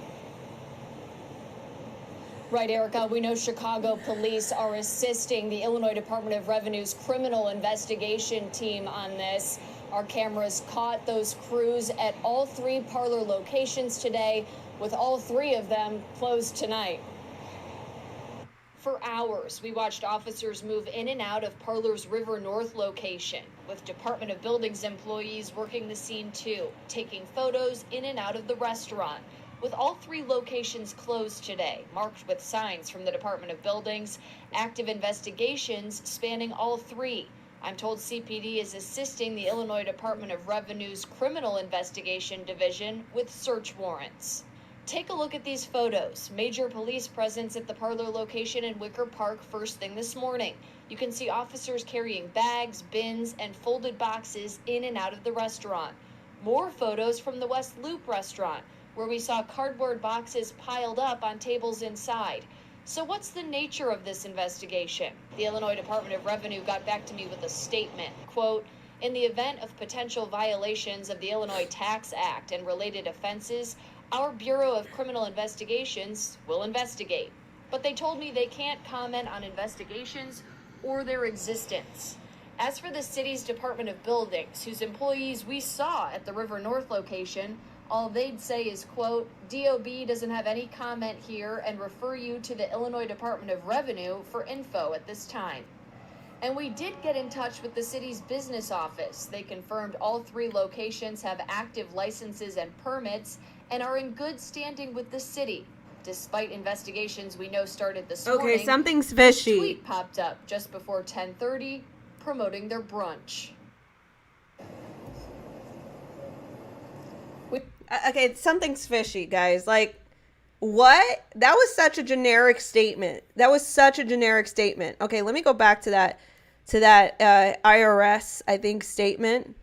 Speaker 4: Right, Erica. We know Chicago police are assisting the Illinois Department of Revenue's criminal investigation team on this. Our cameras caught those crews at all 3 Parlor locations today, with all 3 of them closed tonight. For hours, we watched officers move in and out of Parlor's River North location, with Department of Buildings employees working the scene too, taking photos in and out of the restaurant. With all 3 locations closed today, marked with signs from the Department of Buildings, active investigations spanning all 3. I'm told CPD is assisting the Illinois Department of Revenue's Criminal Investigation Division with search warrants. Take a look at these photos. Major police presence at the Parlor location in Wicker Park first thing this morning. You can see officers carrying bags, bins, and folded boxes in and out of the restaurant. More photos from the West Loop restaurant, where we saw cardboard boxes piled up on tables inside. So what's the nature of this investigation? The Illinois Department of Revenue got back to me with a statement, quote, "In the event of potential violations of the Illinois Tax Act and related offenses, our Bureau of Criminal Investigations will investigate." But they told me they can't comment on investigations or their existence. As for the city's Department of Buildings, whose employees we saw at the River North location, all they'd say is, quote, "DOB doesn't have any comment here and refer you to the Illinois Department of Revenue for info at this time." And we did get in touch with the city's business office. They confirmed all 3 locations have active licenses and permits and are in good standing with the city, despite investigations we know started this morning.
Speaker 2: Okay, something's fishy.
Speaker 4: A tweet popped up just before 10:30 promoting their brunch.
Speaker 2: Okay, something's fishy, guys. Like, what? That was such a generic statement. Okay, let me go back to that IRS, I think, statement.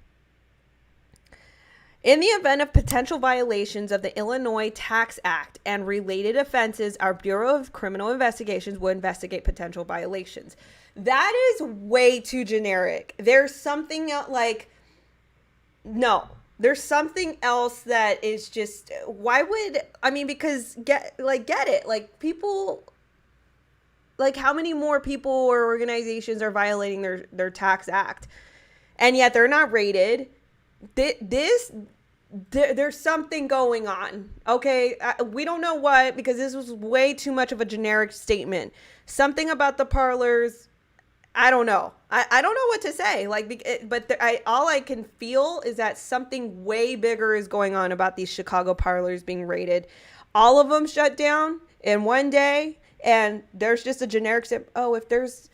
Speaker 2: In the event of potential violations of the Illinois Tax Act and related offenses, our Bureau of Criminal Investigations will investigate potential violations. That is way too generic. There's something else, like, no, there's something else that is just, why would, I mean, because get it, like, people, like, how many more people or organizations are violating their tax act, and yet they're not rated? There's something going on. Okay, we don't know what, because this was way too much of a generic statement. Something about the parlors. I don't know. I don't know what to say. Like, but all I can feel is that something way bigger is going on about these Chicago parlors being raided. All of them shut down in one day, and there's just a generic step. Oh, if there's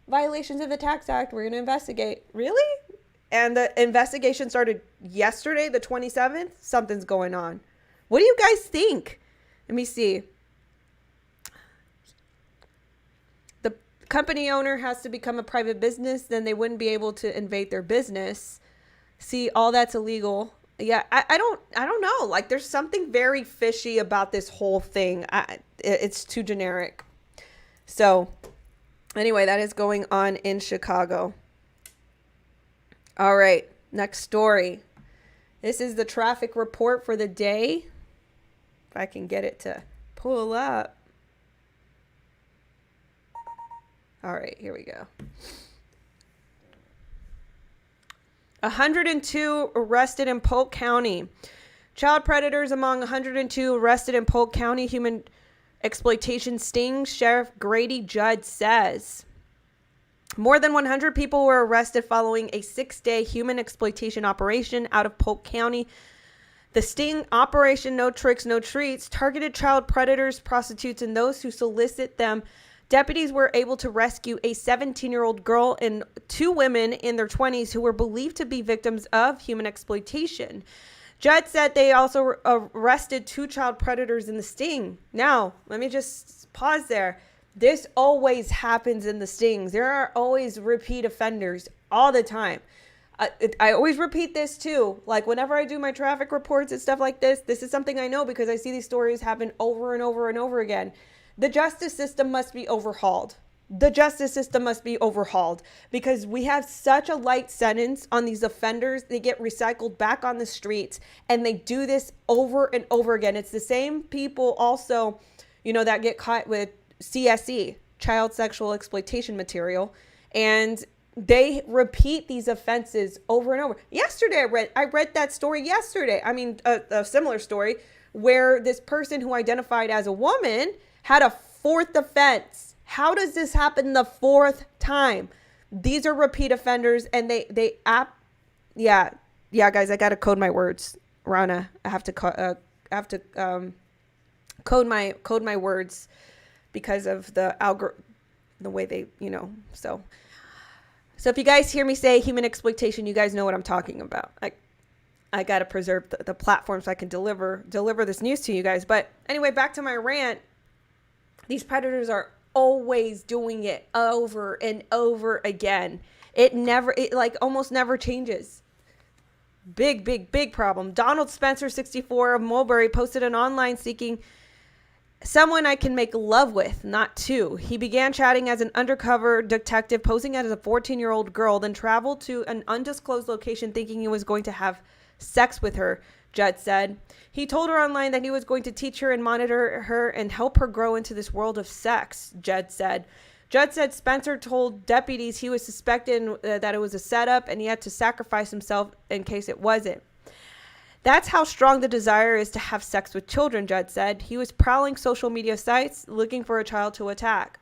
Speaker 2: violations of the Tax Act, we're going to investigate. Really? And the investigation started yesterday, the 27th. Something's going on. What do you guys think? Let me see. The company owner has to become a private business, then they wouldn't be able to invade their business. See, all that's illegal. Yeah, I don't know. Like, there's something very fishy about this whole thing. It's too generic. So, anyway, that is going on in Chicago. All right, next story. This is the traffic report for the day. If I can get it to pull up. All right, here we go. 102 arrested in Polk County. Child predators among 102 arrested in Polk County human exploitation sting, Sheriff Grady Judd says. More than 100 people were arrested following a 6-day human exploitation operation out of Polk County. The sting operation, No Tricks, No Treats, targeted child predators, prostitutes, and those who solicit them. Deputies were able to rescue a 17-year-old girl and 2 women in their 20s who were believed to be victims of human exploitation. Judd said they also arrested 2 child predators in the sting. Now, let me just pause there. This always happens in the stings. There are always repeat offenders all the time. I always repeat this too. Like, whenever I do my traffic reports and stuff like this is something I know because I see these stories happen over and over and over again. The justice system must be overhauled. The justice system must be overhauled because we have such a light sentence on these offenders. They get recycled back on the streets, and they do this over and over again. It's the same people also, that get caught with CSE, child sexual exploitation material, and they repeat these offenses over and over. Yesterday, I read that story yesterday. I mean, a similar story where this person who identified as a woman had a 4th offense. How does this happen the 4th time? These are repeat offenders, and yeah, guys, I gotta code my words, Rana. I have to code my words because of the way they, so if you guys hear me say human exploitation, you guys know what I'm talking about. I got to preserve the platform so I can deliver this news to you guys. But anyway, back to my rant. These predators are always doing it over and over again. It almost never changes. Big problem. Donald Spencer, 64, of Mulberry, posted an online seeking someone I can make love with, not two. He began chatting as an undercover detective, posing as a 14-year-old girl, then traveled to an undisclosed location thinking he was going to have sex with her, Judd said. He told her online that he was going to teach her and monitor her and help her grow into this world of sex, Judd said. Judd said Spencer told deputies he was suspecting that it was a setup and he had to sacrifice himself in case it wasn't. That's how strong the desire is to have sex with children, Judd said. He was prowling social media sites looking for a child to attack.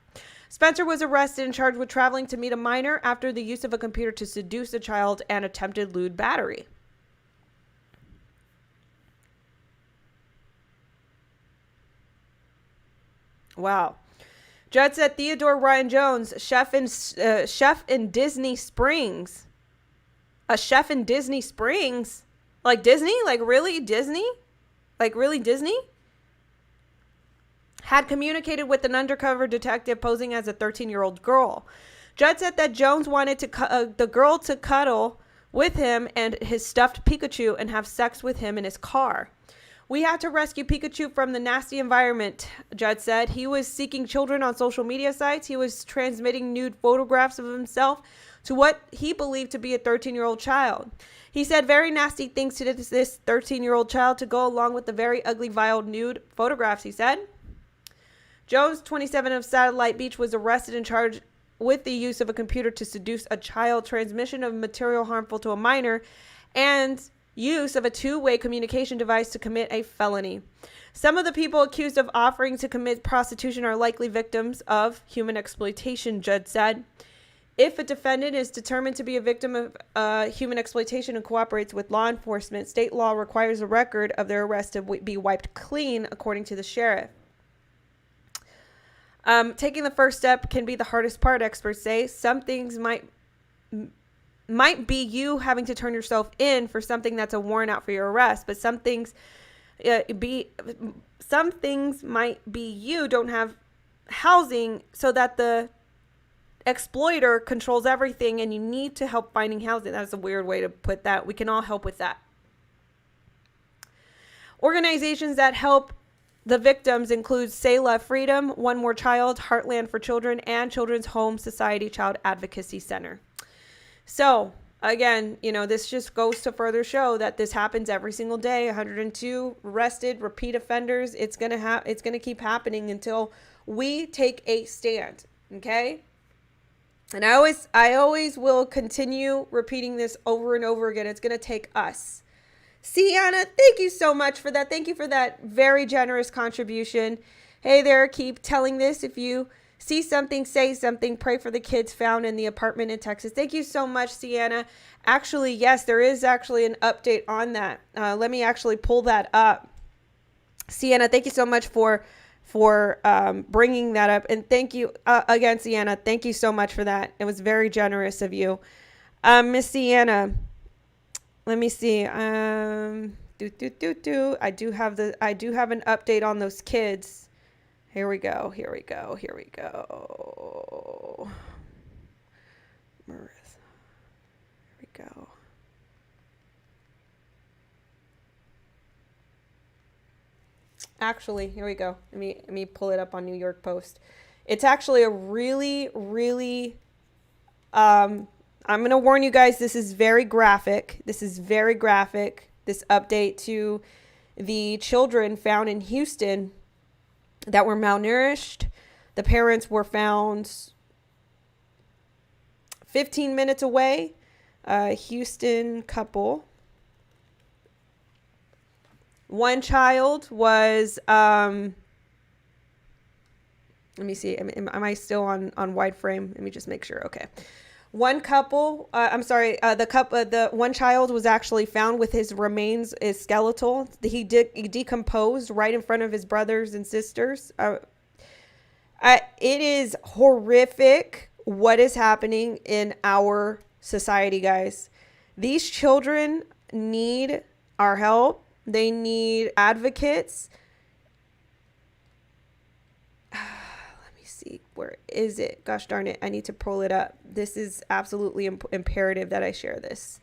Speaker 2: Spencer was arrested and charged with traveling to meet a minor after the use of a computer to seduce a child and attempted lewd battery. Wow. Judd said Theodore Ryan Jones, chef in Disney Springs. A chef in Disney Springs? Like Disney? Like really Disney? Like really Disney? Had communicated with an undercover detective posing as a 13-year-old girl. Judd said that Jones wanted the girl to cuddle with him and his stuffed Pikachu and have sex with him in his car. We had to rescue Pikachu from the nasty environment, Judd said. He was seeking children on social media sites. He was transmitting nude photographs of himself to what he believed to be a 13-year-old child. He said very nasty things to this 13-year-old child to go along with the very ugly, vile nude photographs, he said. Jones, 27, of Satellite Beach, was arrested and charged with the use of a computer to seduce a child, transmission of material harmful to a minor, and use of a two-way communication device to commit a felony. Some of the people accused of offering to commit prostitution are likely victims of human exploitation, Judd said. If a defendant is determined to be a victim of human exploitation and cooperates with law enforcement, state law requires a record of their arrest to be wiped clean, according to the sheriff. Taking the first step can be the hardest part, experts say. Some things might be you having to turn yourself in for something that's a warrant out for your arrest, but some things might be you don't have housing, so that the exploiter controls everything and you need to help finding housing. That's a weird way to put that. We can all help with that. Organizations that help the victims include Selah Freedom, One More Child, Heartland for Children, and Children's Home Society Child Advocacy Center. So, again, this just goes to further show that this happens every single day. 102 arrested, repeat offenders. It's going to keep happening until we take a stand, okay? And I always will continue repeating this over and over again. It's going to take us. Sienna, thank you so much for that. Thank you for that very generous contribution. Hey there, keep telling this. If you see something, say something. Pray for the kids found in the apartment in Texas. Thank you so much, Sienna. Actually, yes, there is actually an update on that. Let me actually pull that up. Sienna, thank you so much for bringing that up. And thank you again, Sienna. Thank you so much for that. It was very generous of you. Miss Sienna, let me see. I do have an update on those kids. Here we go. Marissa. Here we go. Actually, here we go. Let me pull it up on New York Post. It's actually a really, really, I'm going to warn you guys, this is very graphic. This update to the children found in Houston that were malnourished. The parents were found 15 minutes away. Houston couple. One child was, let me see, am I still on wide frame? Let me just make sure. Okay. One couple, the one child was actually found with his remains is skeletal. He decomposed right in front of his brothers and sisters. It is horrific what is happening in our society, guys. These children need our help. They need advocates. See, where is it? Gosh darn it, I need to pull it up. This is absolutely imperative that I share this.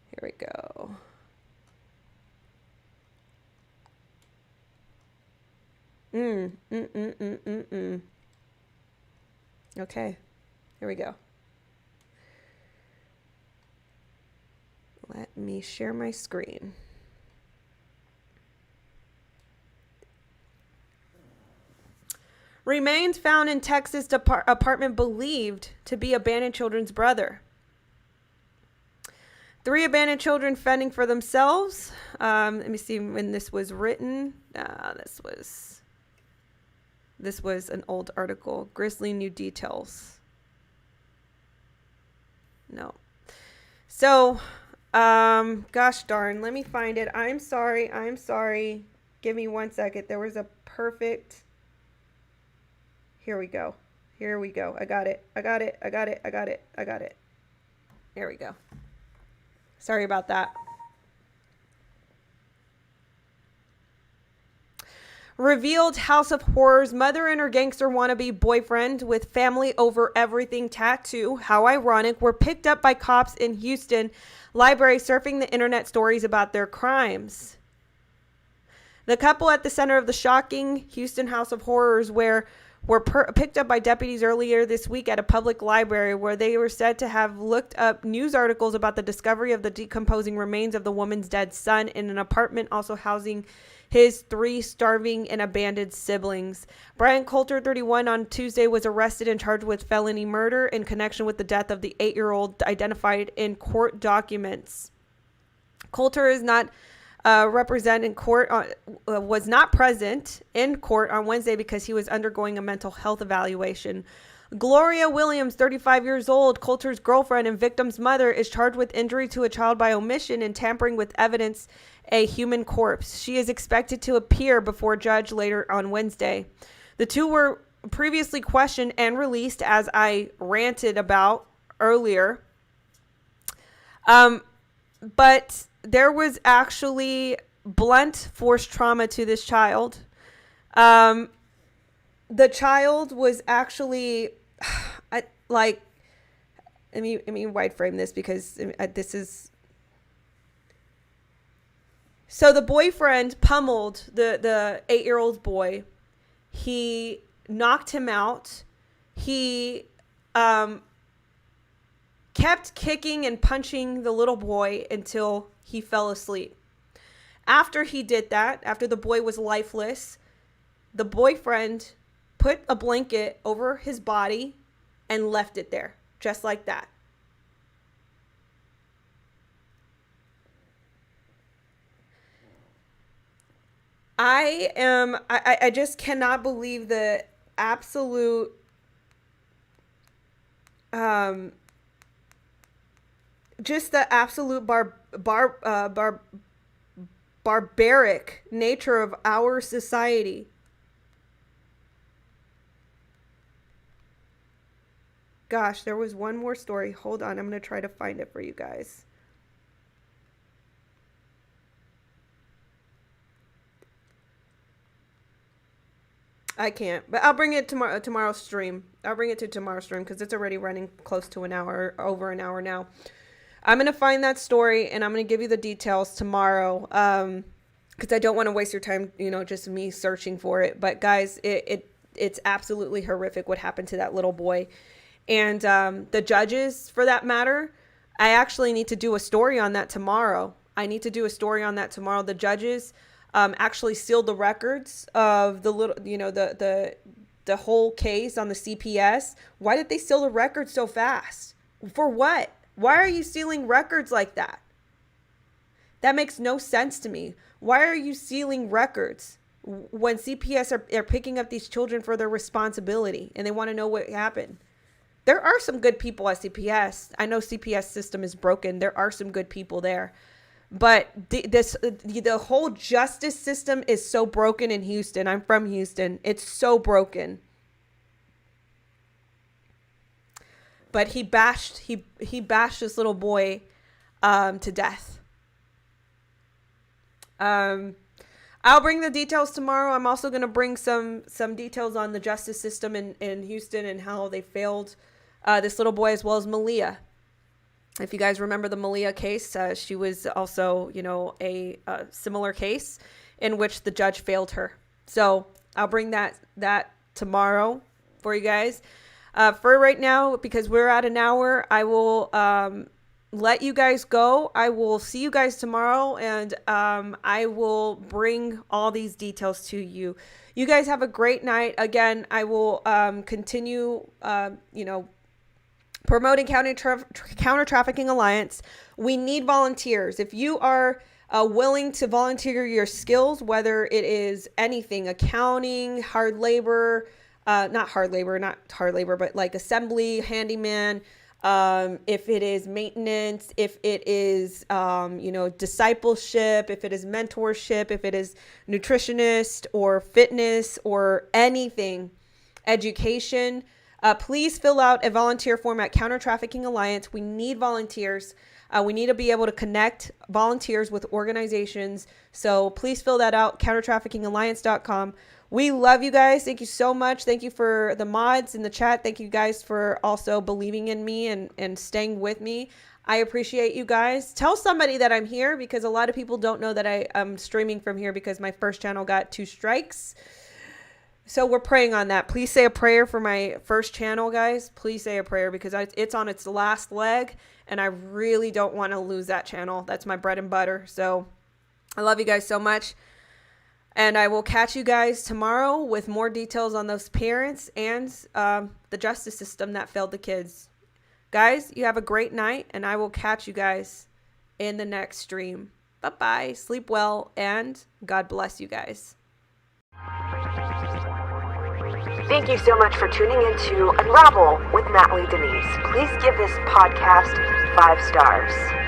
Speaker 2: Here we go. Okay, here we go. Let me share my screen. Remains found in Texas apartment believed to be abandoned children's brother. 3 abandoned children fending for themselves. Let me see when this was written. This was an old article. Grisly new details. No. So, gosh darn. Let me find it. I'm sorry. Give me 1 second. There was a perfect... Here we go. I got it. Here we go. Sorry about that. revealed House of Horrors mother and her gangster wannabe boyfriend with family over everything tattoo, how ironic, were picked up by cops in Houston library surfing the internet stories about their crimes. The couple at the center of the shocking Houston House of Horrors were picked up by deputies earlier this week at a public library where they were said to have looked up news articles about the discovery of the decomposing remains of the woman's dead son in an apartment also housing his 3 starving and abandoned siblings. Brian Coulter, 31, on Tuesday was arrested and charged with felony murder in connection with the death of the 8-year-old identified in court documents. Coulter is not was not present in court on Wednesday because he was undergoing a mental health evaluation. Gloria Williams, 35 years old, Coulter's girlfriend and victim's mother, is charged with injury to a child by omission and tampering with evidence, a human corpse. She is expected to appear before a judge later on Wednesday. The two were previously questioned and released, as I ranted about earlier. But there was actually blunt force trauma to this child. The child was actually, let me wide frame this because this is. So the boyfriend pummeled the 8-year-old boy. He knocked him out. He kept kicking and punching the little boy until he fell asleep. After he did that, after the boy was lifeless, the boyfriend put a blanket over his body and left it there, just like that. I just cannot believe the absolute just the absolute barbaric nature of our society. Gosh, there was one more story. Hold on, I'm going to try to find it for you guys. I can't, but I'll bring it tomorrow's stream. I'll bring it to tomorrow's stream because it's already running close to an hour, over an hour now. I'm going to find that story and I'm going to give you the details tomorrow because I don't want to waste your time, just me searching for it. But guys, it's absolutely horrific what happened to that little boy. And the judges, for that matter, I actually need to do a story on that tomorrow. The judges actually sealed the records of the little, the whole case on the CPS. Why did they seal the records so fast? For what? Why are you sealing records like that? That makes no sense to me. Why are you sealing records when CPS are picking up these children for their responsibility and they want to know what happened? There are some good people at CPS. I know CPS system is broken. There are some good people there. But the whole justice system is so broken in Houston. I'm from Houston. It's so broken. But he bashed this little boy to death. I'll bring the details tomorrow. I'm also going to bring some details on the justice system in Houston and how they failed this little boy, as well as Malia. If you guys remember the Malia case, she was also, a similar case in which the judge failed her. So I'll bring that tomorrow for you guys. For right now, because we're at an hour, I will let you guys go. I will see you guys tomorrow, and I will bring all these details to you. You guys have a great night. Again, I will continue, promoting Counter Trafficking Alliance. We need volunteers. If you are willing to volunteer your skills, whether it is anything, accounting, hard labor, not hard labor, but like assembly, handyman, if it is maintenance, if it is, discipleship, if it is mentorship, if it is nutritionist or fitness or anything, education, Please fill out a volunteer form at Counter Trafficking Alliance. We need volunteers. We need to be able to connect volunteers with organizations. So please fill that out, countertraffickingalliance.com. We love you guys. Thank you so much. Thank you for the mods in the chat. Thank you guys for also believing in me and staying with me. I appreciate you guys. Tell somebody that I'm here, because a lot of people don't know that I am streaming from here because my first channel got 2 strikes. So we're praying on that. Please say a prayer for my first channel, guys. Please say a prayer, because it's on its last leg and I really don't want to lose that channel. That's my bread and butter. So I love you guys so much. And I will catch you guys tomorrow with more details on those parents and the justice system that failed the kids. Guys, you have a great night, and I will catch you guys in the next stream. Bye-bye. Sleep well, and God bless you guys.
Speaker 1: Thank you so much for tuning in to Unravel with Natly Denise. Please give this podcast 5 stars.